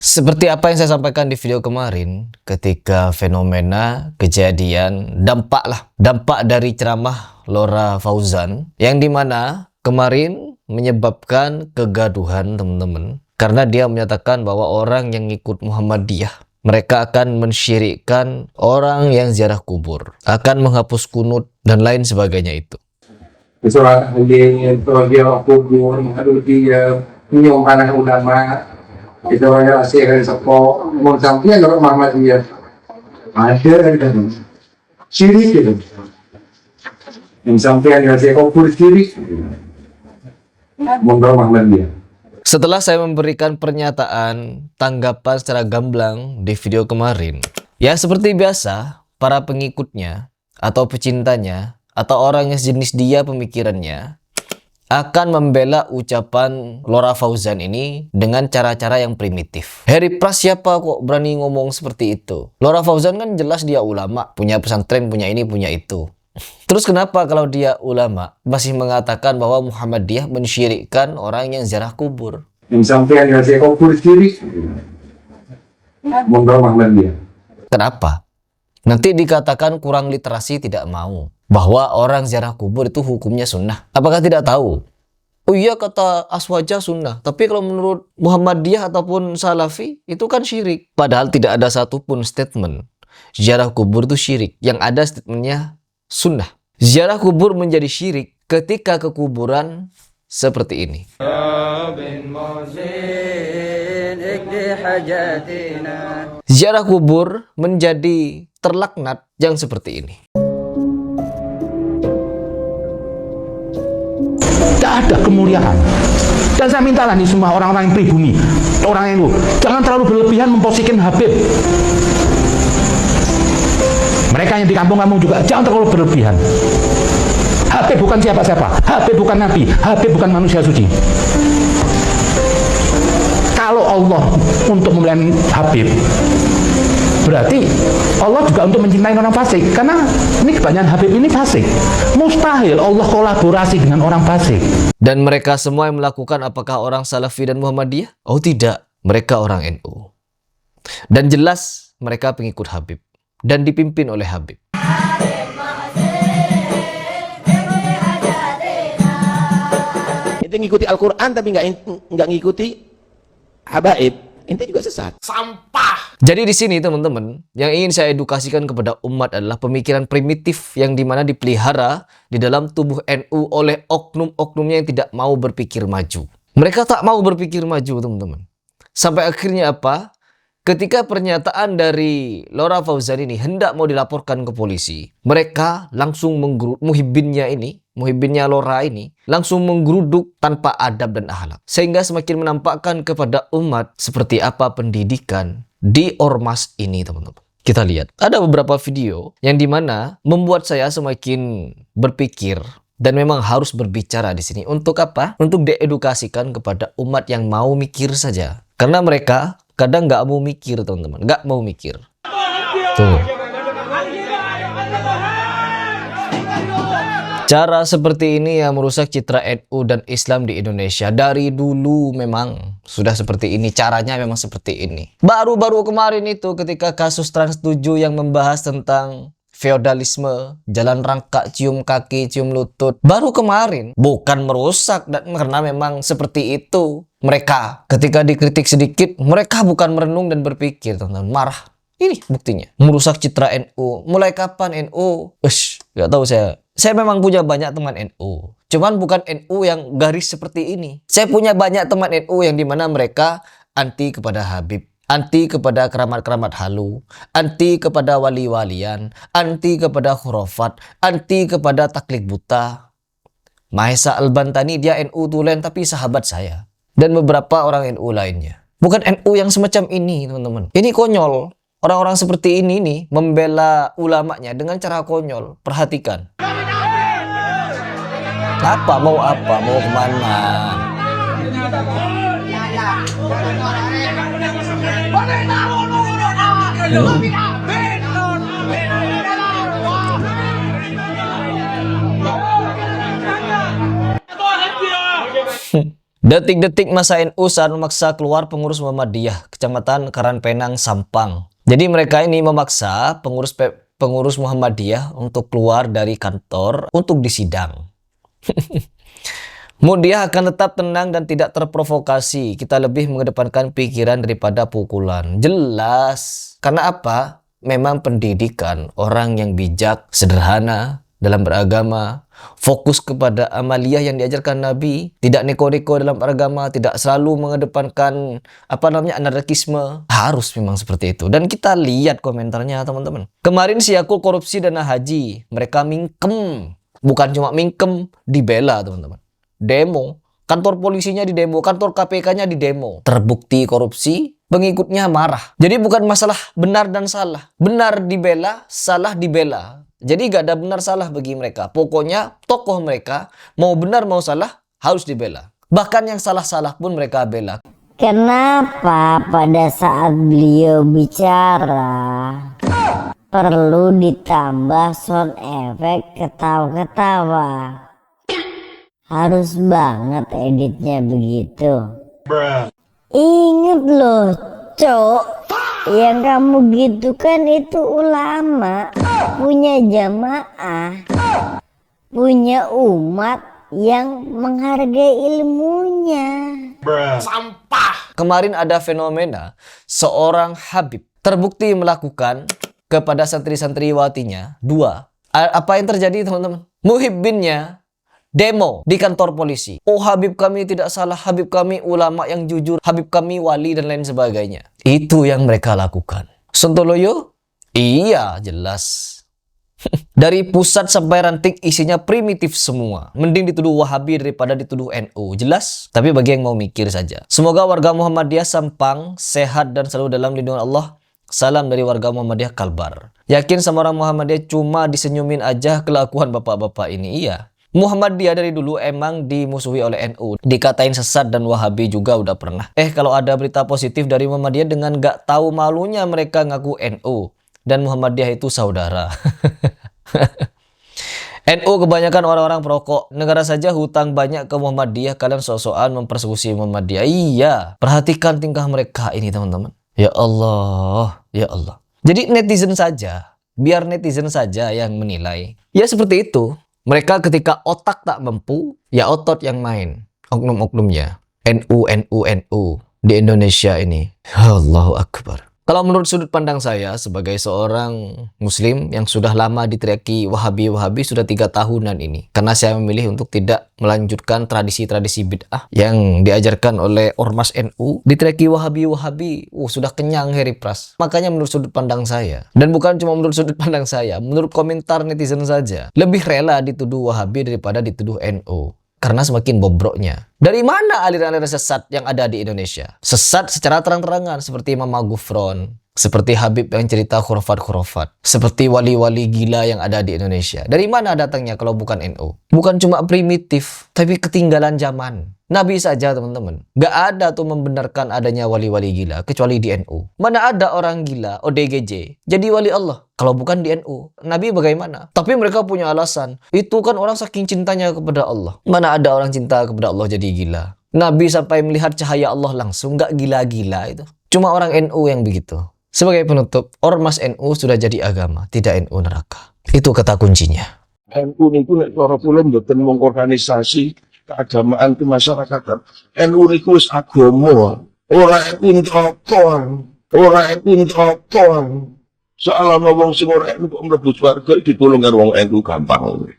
Seperti apa yang saya sampaikan di video kemarin, ketika fenomena, kejadian, dampak dari ceramah Lora Fauzan, yang dimana kemarin menyebabkan kegaduhan teman-teman, karena dia menyatakan bahwa orang yang ikut Muhammadiyah, mereka akan mensyirikkan orang yang ziarah kubur, akan menghapus kunut, dan lain sebagainya itu. Seorang yang dia kubur, aduh dia minum anak ulama, itu orang asing sepo, mau sampai kalau Muhammadiyah ada dan syirik itu, yang sampai yang saya kubur syirik, mau Muhammadiyah. Setelah saya memberikan pernyataan tanggapan secara gamblang di video kemarin, ya seperti biasa, para pengikutnya atau pecintanya atau orang yang sejenis dia pemikirannya akan membela ucapan Lora Fauzan ini dengan cara-cara yang primitif. Harry Pras siapa kok berani ngomong seperti itu? Lora Fauzan kan jelas dia ulama, punya pesantren, punya ini, punya itu. Terus kenapa kalau dia ulama masih mengatakan bahwa Muhammadiyah mensyirikkan orang yang ziarah kubur? Yang sampai yang saya kubur syirik, mau Muhammadiyah. Kenapa? Nanti dikatakan kurang literasi, tidak mau bahwa orang ziarah kubur itu hukumnya sunnah. Apakah tidak tahu? Oh iya, kata Aswaja sunnah, tapi kalau menurut Muhammadiyah ataupun Salafi itu kan syirik. Padahal tidak ada satupun statement ziarah kubur itu syirik. Yang ada statementnya sunnah. Ziarah kubur menjadi syirik ketika ke kuburan seperti ini. Ziarah kubur menjadi terlaknat yang seperti ini. Tidak ada kemuliaan. Dan saya mintalah nih semua orang-orang yang pribumi, orang yang jangan terlalu berlebihan memposikan Habib. Mereka yang di kampung-kampung juga jangan terlalu berlebihan. Habib bukan siapa-siapa, Habib bukan Nabi, Habib bukan manusia suci. Kalau Allah untuk memuliakan Habib, berarti Allah juga untuk mencintai orang fasik. Karena ini kebanyakan Habib ini fasik. Mustahil Allah kolaborasi dengan orang fasik. Dan mereka semua yang melakukan apakah orang Salafi dan Muhammadiyah? Oh tidak, mereka orang NU. Dan jelas mereka pengikut Habib dan dipimpin oleh Habib. Itu ngikuti Al-Quran tapi nggak ngikuti habaib, ente juga sesat. Sampah. Jadi di sini teman-teman, yang ingin saya edukasikan kepada umat adalah pemikiran primitif yang dimana dipelihara di dalam tubuh NU oleh oknum-oknumnya yang tidak mau berpikir maju. Mereka tak mau berpikir maju teman-teman. Sampai akhirnya apa? Ketika pernyataan dari Lora Fauzan ini hendak mau dilaporkan ke polisi, mereka langsung muhibbinnya Lora ini, langsung menggeruduk tanpa adab dan akhlak. Sehingga semakin menampakkan kepada umat seperti apa pendidikan di ormas ini teman-teman. Kita lihat, ada beberapa video yang dimana membuat saya semakin berpikir dan memang harus berbicara di sini. Untuk apa? Untuk diedukasikan kepada umat yang mau mikir saja. Karena mereka kadang nggak mau mikir teman-teman, nggak mau mikir. Tuh. Cara seperti ini yang merusak citra NU dan Islam di Indonesia. Dari dulu memang sudah seperti ini, caranya memang seperti ini. Baru-baru kemarin itu ketika kasus Trans 7 yang membahas tentang feodalisme, jalan rangka, cium kaki, cium lutut. Baru kemarin, bukan merusak, dan karena memang seperti itu. Mereka ketika dikritik sedikit, mereka bukan merenung dan berpikir, teman-teman, marah. Ini buktinya, merusak citra NU. Mulai kapan NU? Gak tahu saya. Saya memang punya banyak teman NU. Cuman bukan NU yang garis seperti ini. Saya punya banyak teman NU yang dimana mereka anti kepada Habib, anti kepada keramat-keramat halu, anti kepada wali-walian, anti kepada khurafat, anti kepada taklid buta. Mahesa Al-Bantani dia NU tulen tapi sahabat saya. Dan beberapa orang NU lainnya. Bukan NU yang semacam ini teman-teman. Ini konyol. Orang-orang seperti ini nih membela ulamanya dengan cara konyol. Perhatikan. Apa? Mau kemana? Detik-detik masa NU saat memaksa keluar pengurus Muhammadiyah, Kecamatan Karangpenang, Sampang. Jadi mereka ini memaksa pengurus Muhammadiyah untuk keluar dari kantor untuk disidang. Muhammadiyah akan tetap tenang dan tidak terprovokasi. Kita lebih mengedepankan pikiran daripada pukulan. Jelas. Karena apa? Memang pendidikan orang yang bijak, sederhana dalam beragama, fokus kepada amaliyah yang diajarkan Nabi, tidak neko-neko dalam beragama, tidak selalu mengedepankan anarkisme. Harus memang seperti itu. Dan kita lihat komentarnya teman-teman. Kemarin Syiakul korupsi dana haji, mereka mingkem. Bukan cuma mingkem, dibela teman-teman. Demo, kantor polisinya di demo, kantor KPK-nya di demo. Terbukti korupsi, pengikutnya marah. Jadi bukan masalah benar dan salah. Benar dibela, salah dibela. Jadi gak ada benar salah bagi mereka. Pokoknya tokoh mereka mau benar mau salah harus dibela. Bahkan yang salah-salah pun mereka bela. Kenapa pada saat beliau bicara perlu ditambah sound effect ketawa-ketawa? Harus banget editnya begitu. Ingat loh, Cok. Yang kamu gitu kan itu ulama, punya jamaah, punya umat yang menghargai ilmunya. Sampah. Kemarin ada fenomena seorang Habib terbukti melakukan kepada santri-santriwatinya 2. Apa yang terjadi teman-teman? Muhibbinnya demo di kantor polisi. Oh, Habib kami tidak salah, Habib kami ulama yang jujur, Habib kami wali dan lain sebagainya. Itu yang mereka lakukan. Sontoloyo? Iya, jelas. Dari pusat sampai ranting isinya primitif semua. Mending dituduh Wahabi daripada dituduh NU. Jelas? Tapi bagi yang mau mikir saja. Semoga warga Muhammadiyah Sampang sehat dan selalu dalam lindungan Allah. Salam dari warga Muhammadiyah Kalbar. Yakin sama orang Muhammadiyah cuma disenyumin aja kelakuan bapak-bapak ini. Iya. Muhammadiyah dari dulu emang dimusuhi oleh NU, dikatain sesat dan Wahabi juga udah pernah. Kalau ada berita positif dari Muhammadiyah dengan gak tahu malunya mereka ngaku NU dan Muhammadiyah itu saudara. NU kebanyakan orang-orang perokok. Negara saja hutang banyak ke Muhammadiyah, kalian sok-sokan mempersekusi Muhammadiyah. Iya, perhatikan tingkah mereka ini teman-teman. Ya Allah, ya Allah. Jadi netizen saja, biar netizen saja yang menilai. Ya seperti itu. Mereka ketika otak tak mampu, ya otot yang main. Oknum-oknumnya. NU di Indonesia ini. Allahu Akbar. Kalau menurut sudut pandang saya sebagai seorang muslim yang sudah lama diteriaki Wahabi sudah 3 tahunan ini. Karena saya memilih untuk tidak melanjutkan tradisi-tradisi bid'ah yang diajarkan oleh Ormas NU. Diteriaki Wahabi, sudah kenyang Harry Pras. Makanya menurut sudut pandang saya, dan bukan cuma menurut sudut pandang saya, menurut komentar netizen saja, lebih rela dituduh Wahabi daripada dituduh NU. Karena semakin bobroknya. Dari mana aliran-aliran sesat yang ada di Indonesia? Sesat secara terang-terangan seperti Imam Gufron, seperti Habib yang cerita khurafat-khurafat, seperti wali-wali gila yang ada di Indonesia. Dari mana datangnya kalau bukan NU? Bukan cuma primitif, tapi ketinggalan zaman. Nabi saja teman-teman. Gak ada tuh membenarkan adanya wali-wali gila kecuali di NU. Mana ada orang gila, ODGJ, jadi wali Allah kalau bukan di NU. Nabi bagaimana? Tapi mereka punya alasan. Itu kan orang saking cintanya kepada Allah. Mana ada orang cinta kepada Allah jadi gila? Nabi sampai melihat cahaya Allah langsung, gak gila-gila itu. Cuma orang NU yang begitu. Sebagai penutup, Ormas NU sudah jadi agama, tidak NU neraka. Itu kata kuncinya. NU niku nek cara kula mboten mung organisasi keagamaan kemasyarakatan. NU niku wis agama. Ora NU neraka. Ora NU neraka. Soal ana wong sing ora NU kok mlebu swarga ditulung karo wong NU gampang.